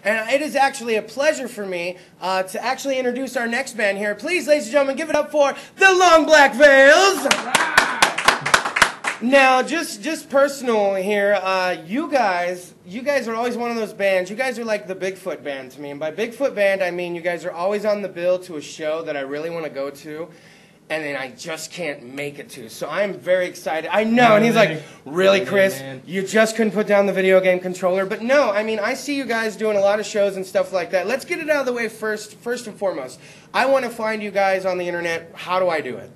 And it is actually a pleasure for me to actually introduce our next band here. Please, ladies and gentlemen, give it up for the Long Black Veils. Now, just personal here, you guys are always one of those bands. You guys are like the Bigfoot band to me. And by Bigfoot band, I mean you guys are always on the bill to a show that I really want to go to, and then I just can't make it to. So I'm very excited. I know, and he's like, really, Chris? You just couldn't put down the video game controller? But no, I mean, I see you guys doing a lot of shows and stuff like that. Let's get it out of the way first and foremost. I want to find you guys on the internet. How do I do it?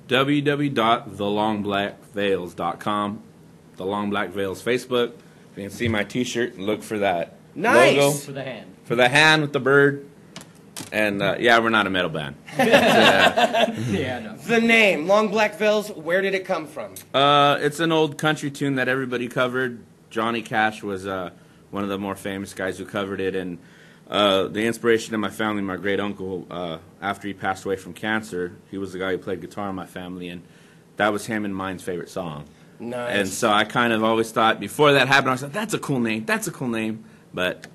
www.thelongblackveils.com. The Long Black Veils Facebook. You can see my T-shirt and look for that logo. For the hand. For the hand with the bird. And yeah, we're not a metal band. Yeah, no. The name, Long Black Veils, where did it come from? It's an old country tune that everybody covered. Johnny Cash was one of the more famous guys who covered it, and the inspiration of my family, my great uncle, after he passed away from cancer, he was the guy who played guitar in my family, and that was him and mine's favorite song. Nice. And so I kind of always thought, before that happened, I was like, that's a cool name, but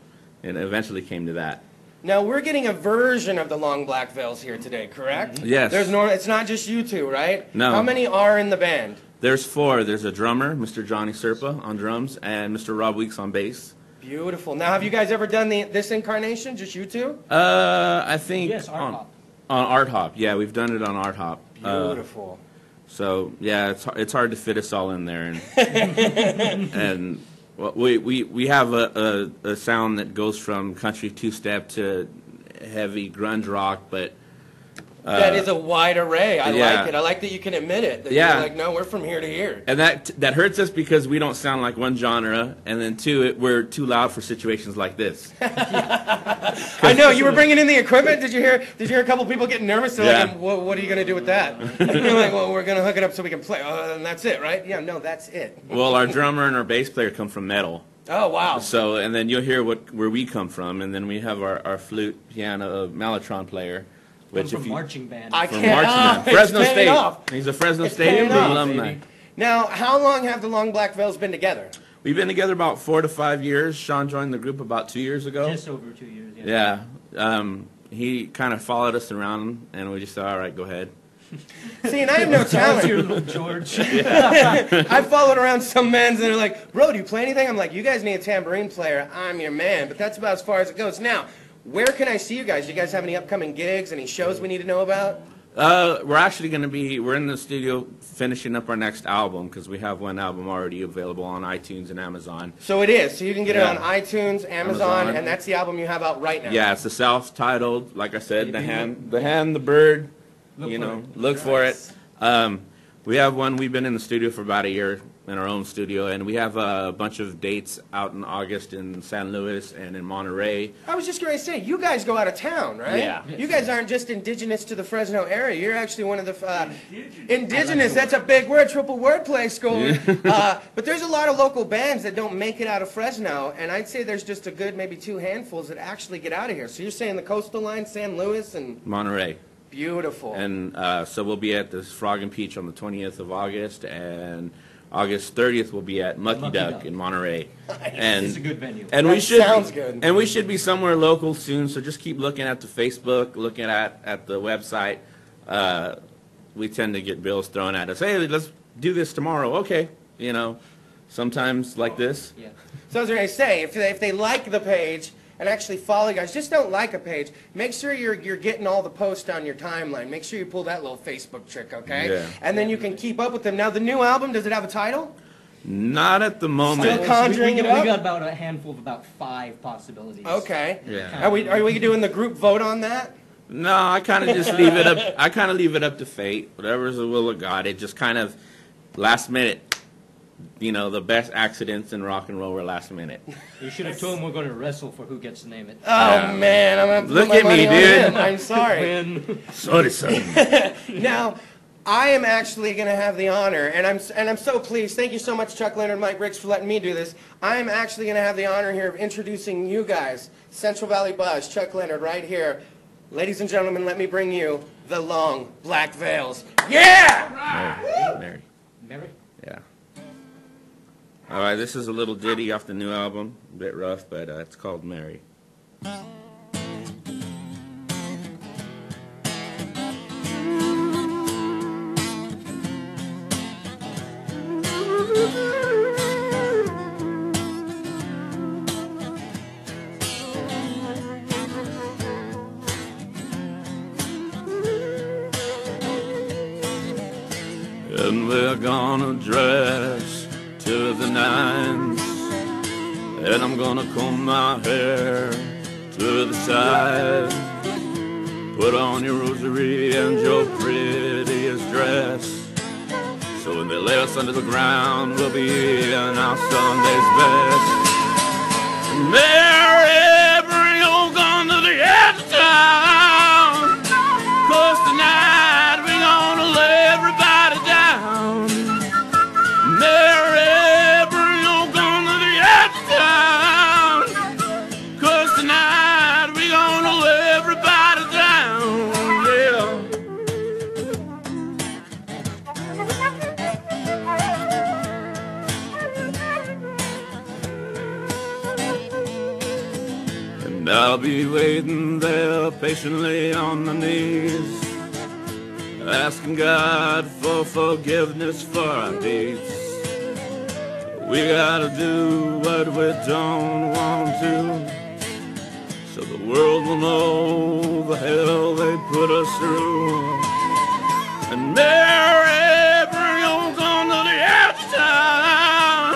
it eventually came to that. Now, we're getting a version of the Long Black Veils here today, correct? Yes. It's not just you two, right? No. How many are in the band? There's 4. There's a drummer, Mr. Johnny Serpa on drums, and Mr. Rob Weeks on bass. Beautiful. Now, have you guys ever done this incarnation, just you two? I think Yes, Art Hop. On Art Hop. Yeah, we've done it on Art Hop. Beautiful. So yeah, it's hard to fit us all in there, and and well, we have a sound that goes from country two-step to heavy grunge rock, but that is a wide array. I yeah. like it. I like that you can admit it. That Yeah. You're like, no, we're from here to here. And that hurts us because we don't sound like one genre, and then 2, we're too loud for situations like this. I know, you were bringing in the equipment. Did you hear a couple people getting nervous? They're Yeah. like, what are you going to do with that? You're like, well, we're going to hook it up so we can play. And that's it, right? Yeah, no, that's it. Well, our drummer and our bass player come from metal. Oh, wow. So, and then you'll hear where we come from, and then we have our flute, piano, mellotron player. Which from marching band. From marching band. Fresno State. Off. He's a Fresno It's State paying off, alumni. Now, how long have the Long Black Veils been together? We've been together about 4 to 5 years. Sean joined the group about 2 years ago. Just over 2 years. Yeah. Yeah. He kind of followed us around, and we just said, all right, go ahead. See, and I have no talent. Your little George. I followed around some men, and they're like, bro, do you play anything? I'm like, you guys need a tambourine player. I'm your man. But that's about as far as it goes. Now, where can I see you guys? Do you guys have any upcoming gigs, any shows we need to know about? We're actually going to we're in the studio finishing up our next album because we have one album already available on iTunes and Amazon. So it is. So you can get Yeah. it on iTunes, Amazon, and that's the album you have out right now. Yeah, it's the self-titled, like I said, the hand, the bird, look for it. We have one, we've been in the studio for about a year in our own studio, and we have a bunch of dates out in August in San Luis and in Monterey. I was just going to say, you guys go out of town, right? Yeah. You guys aren't just indigenous to the Fresno area. You're actually one of the... indigenous, that's a big word, triple wordplay school. But there's a lot of local bands that don't make it out of Fresno, and I'd say there's just a good maybe 2 handfuls that actually get out of here. So you're saying the coastal line, San Luis and... Monterey. Beautiful. And so we'll be at this Frog and Peach on the 20th of August, and August 30th we'll be at Mucky Duck in Monterey. And it's a good venue. And That sounds good. And we should be somewhere local soon, so just keep looking at the Facebook, looking at the website. We tend to get bills thrown at us. Hey, let's do this tomorrow. Okay. Sometimes like this. Yeah. So I was going to say, if they like the page and actually follow you guys, just don't like a page. Make sure you're getting all the posts on your timeline. Make sure you pull that little Facebook trick, okay? Yeah. And then you can keep up with them. Now, the new album, does it have a title? Not at the moment. Still conjuring it up? We got about a handful of about 5 possibilities. Okay. Yeah. Are we doing the group vote on that? No, I kind of just leave it up. I kind of leave it up to fate. Whatever's the will of God. It just kind of last minute. The best accidents in rock and roll were last minute. You should have told him we're going to wrestle for who gets to name it. Oh, man. I'm going to Look put my at me, money on dude. him. I'm sorry. Sorry, son. Now, I am actually going to have the honor, and I'm so pleased. Thank you so much, Chuck Leonard and Mike Briggs, for letting me do this. I am actually going to have the honor here of introducing you guys, Central Valley Buzz, Chuck Leonard, right here. Ladies and gentlemen, let me bring you the Long Black Veils. Yeah! Mary. Mary? Yeah. All right, this is a little ditty off the new album. A bit rough, but it's called Mary. And we're gonna dress to the nines, and I'm gonna comb my hair to the side. Put on your rosary and your prettiest dress, so when they lay us under the ground, we'll be in our Sunday's best. Mary, bring old gun to the edge of town, 'cause tonight we're gonna lay everybody down. Mary, bring your gun to the edge of town, 'cause tonight we're gonna lay everybody down, yeah. And I'll be waiting there patiently on my knees, asking God for forgiveness for our deeds. We gotta do what we don't want to, so the world will know the hell they put us through. And Mary, bring your gun to the edge of town,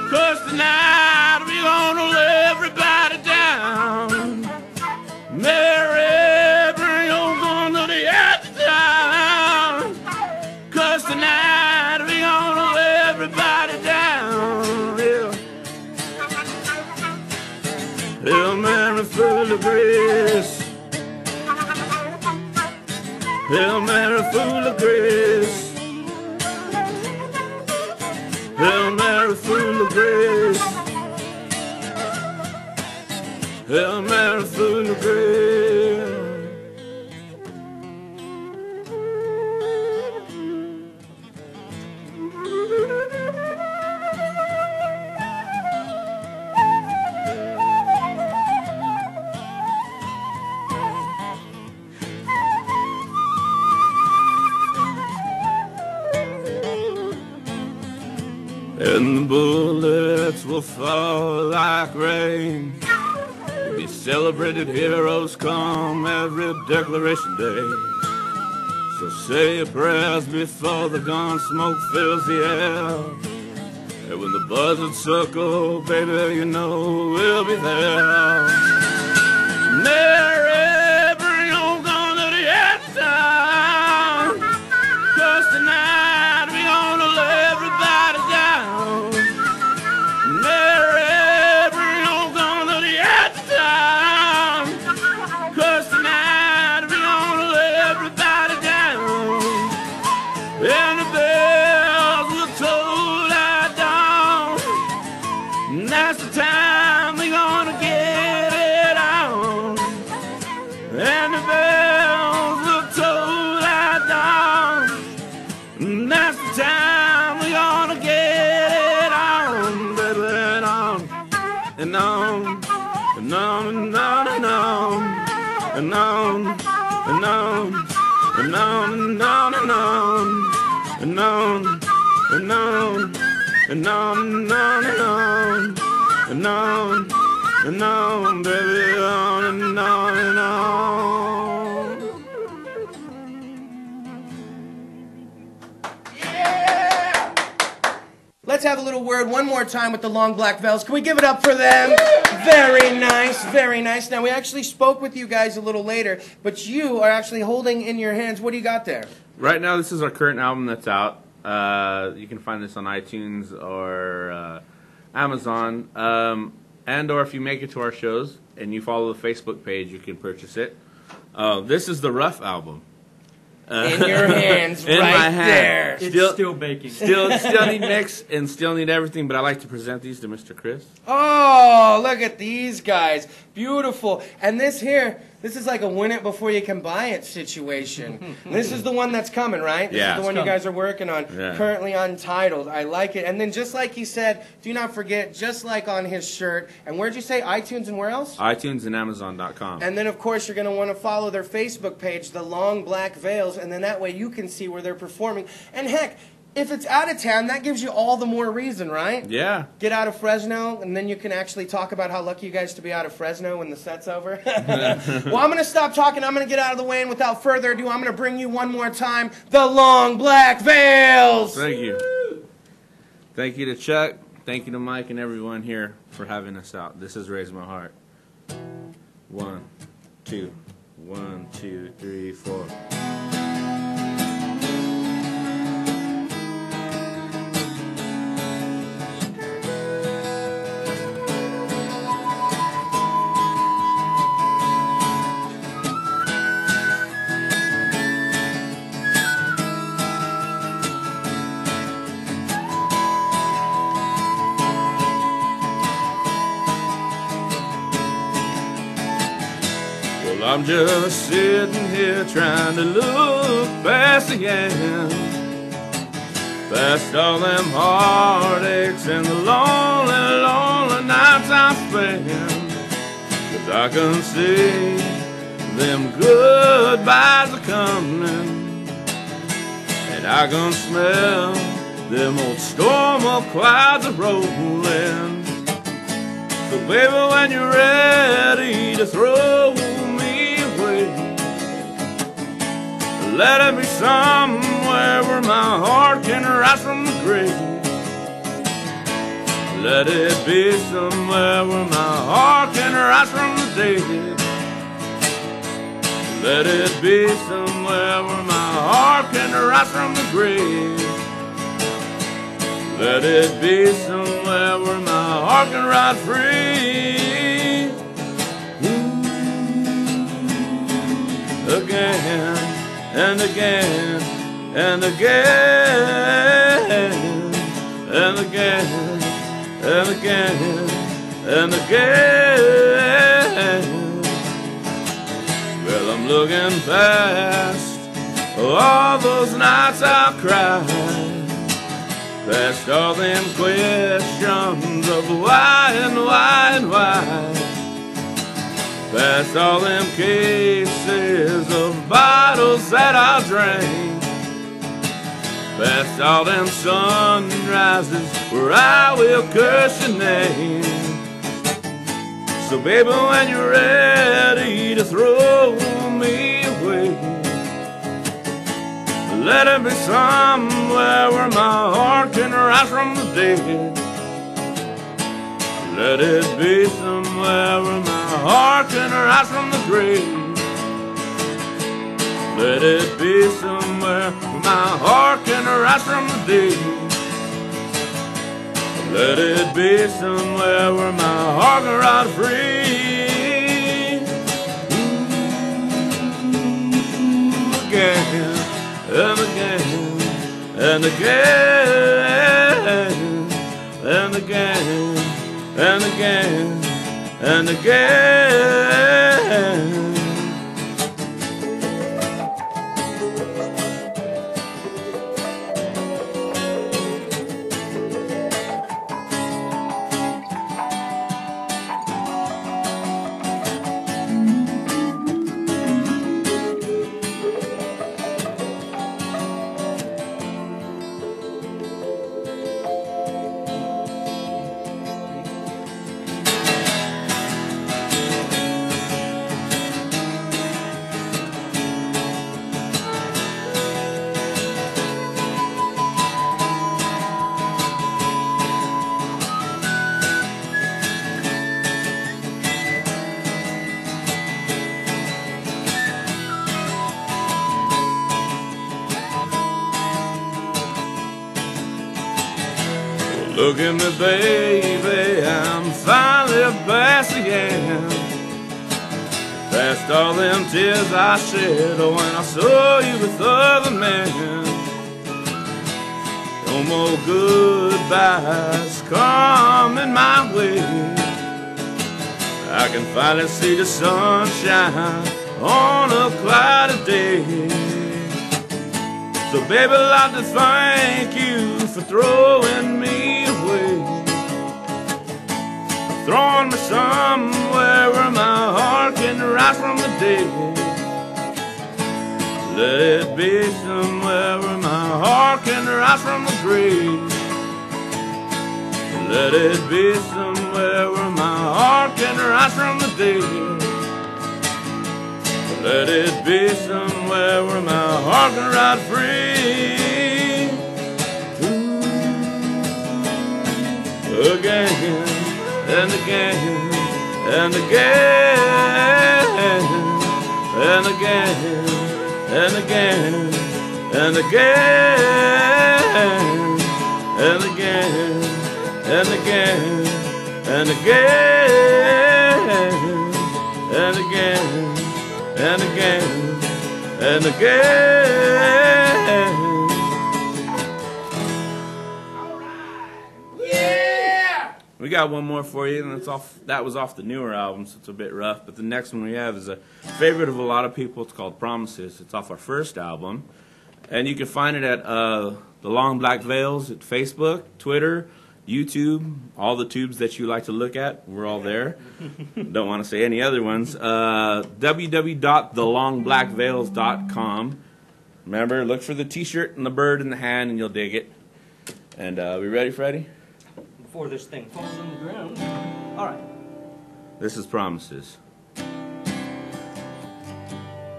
'cause tonight we're gonna lay everybody down. Mary, bring your gun to the edge of town, 'cause tonight we're gonna lay everybody down, yeah. Hail Mary, full of grace. Hail Mary, full of grace. Hail Mary, full of grace. Hail Mary, full of grace. And the bullets will fall like rain. We'll be celebrated heroes come every Declaration Day. So say your prayers before the gun smoke fills the air. And when the buzzards circle, baby, you know we'll be there. Mary, bring your gun to the edge of town, 'cause tonight we're gonna lay everybody down. Mary, bring your gun to the edge of town, 'cause tonight we're gonna lay everybody down. And the bells will toll at dawn, and that's the time we're gonna get it on. And the bells will toll at dawn, and that's the time we're gonna get it on, baby, and on, and on, and on, and on, and on, and on, and on, and on, and on, and on, and on, and on, and on, and on, and on, and on, baby, on and on and on. Yeah! Let's have a little word one more time with the Long Black Veils. Can we give it up for them? Very nice, very nice. Now, we actually spoke with you guys a little later, but you are actually holding in your hands, what do you got there? Right now, this is our current album that's out. You can find this on iTunes or Amazon. And or if you make it to our shows and you follow the Facebook page, you can purchase it. This is the Rough album. In your hands, in right my hand. there. It's still baking. Still need mix and still need everything, but I like to present these to Mr. Chris. Oh, look at these guys. Beautiful. And this This is like a win it before you can buy it situation. This is the one that's coming, right? This Yeah. is the one you guys are working on. Yeah. Currently untitled. I like it. And then just like he said, do not forget, just like on his shirt. And where'd you say? iTunes and where else? iTunes and Amazon.com. And then, of course, you're going to want to follow their Facebook page, The Long Black Veils, and then that way you can see where they're performing. And heck, if it's out of town, that gives you all the more reason, right? Yeah. Get out of Fresno, and then you can actually talk about how lucky you guys to be out of Fresno when the set's over. Well, I'm going to stop talking. I'm going to get out of the way, and without further ado, I'm going to bring you one more time, The Long Black Veils! Thank you. Thank you to Chuck. Thank you to Mike and everyone here for having us out. This has raised my heart. 1, 2, 1, 2, 3, 4. I'm just sitting here trying to look past the end, past all them heartaches and the lonely, lonely nights I spend. 'Cause I can see them goodbyes are coming, and I can smell them old storm of clouds are rolling. So baby, when you're ready to throw me away, let it be somewhere where my heart can rise from the grave. Let it be somewhere where my heart can rise from the dead. Let it be somewhere where my heart can rise from the grave. Let it be somewhere where my heart can ride free. Again and again and again and again and again and again. Well, I'm looking past all those nights I've cried, past all them questions of why and why and why, past all them cases of bottles that I drank, past all them sunrises where I will curse your name. So baby, when you're ready to throw me away, let it be somewhere where my heart can rise from the dead. Let it be somewhere where my heart can rise from the grave. Let it be somewhere where my heart can rise from the dead. Let it be somewhere where my heart can ride free. Again and again and again and again and again and again. Look at me, baby, I'm finally past the end, past all them tears I shed when I saw you with other men. No more goodbyes coming my way. I can finally see the sunshine on a cloudy day. So baby, I'd like to thank you for throwing me away, throwing me somewhere where my heart can rise from the dead. Let it be somewhere where my heart can rise from the grave. Let it be somewhere where my heart can rise from the dead. Let it be somewhere where my heart can ride free. Ooh. Again and again and again and again and again and again and again and again and again and again and again and again. All right. Yeah. We got one more for you, and it's off. That was off the newer album, so it's a bit rough. But the next one we have is a favorite of a lot of people. It's called Promises. It's off our first album, and you can find it at The Long Black Veils at Facebook, Twitter, YouTube, all the tubes that you like to look at. We're all there. Don't want to say any other ones. www.thelongblackveils.com. Remember, look for the T-shirt and the bird in the hand, and you'll dig it. And we ready, Freddie? Before this thing falls on the ground. All right. This is Promises.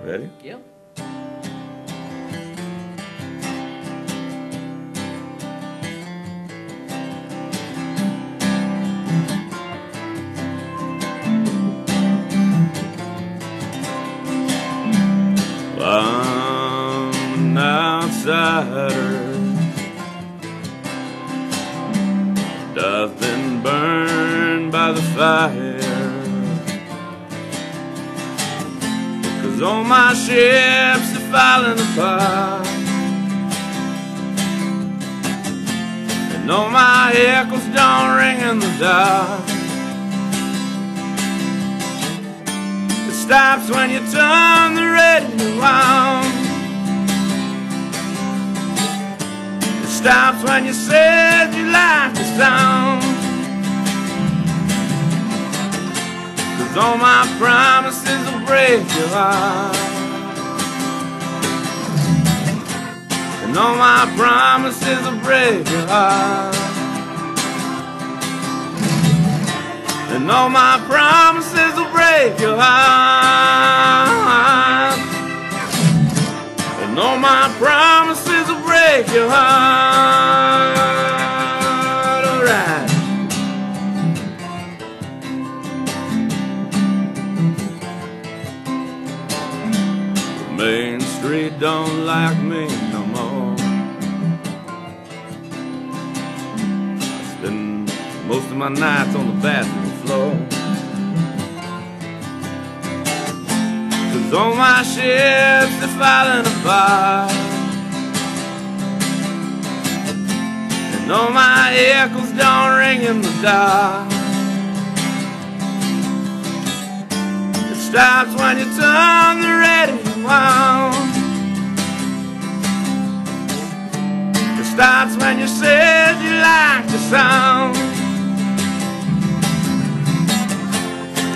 Ready? Yep. I'm an outsider. I've been burned by the fire, 'cause all my ships are falling apart, and all my echoes don't ring in the dark. It stops when you turn the radio on. It stops when you said you like the sound. 'Cause all my promises will break your heart, and all my promises will break your heart, and all my promises will break your heart, and all my promises will break your heart. All right. Main Street don't like me no more. I spend most of my nights on the bathroom floor, 'cause all my ships are falling apart, and all my echoes don't ring in the dark. It stops when you turn the radio on. It stops when you said you like the sound.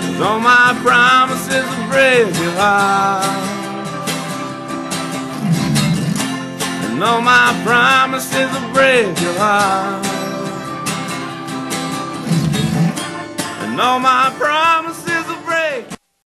'Cause all my promises will break your heart, and all my promises will break your heart, and all my promises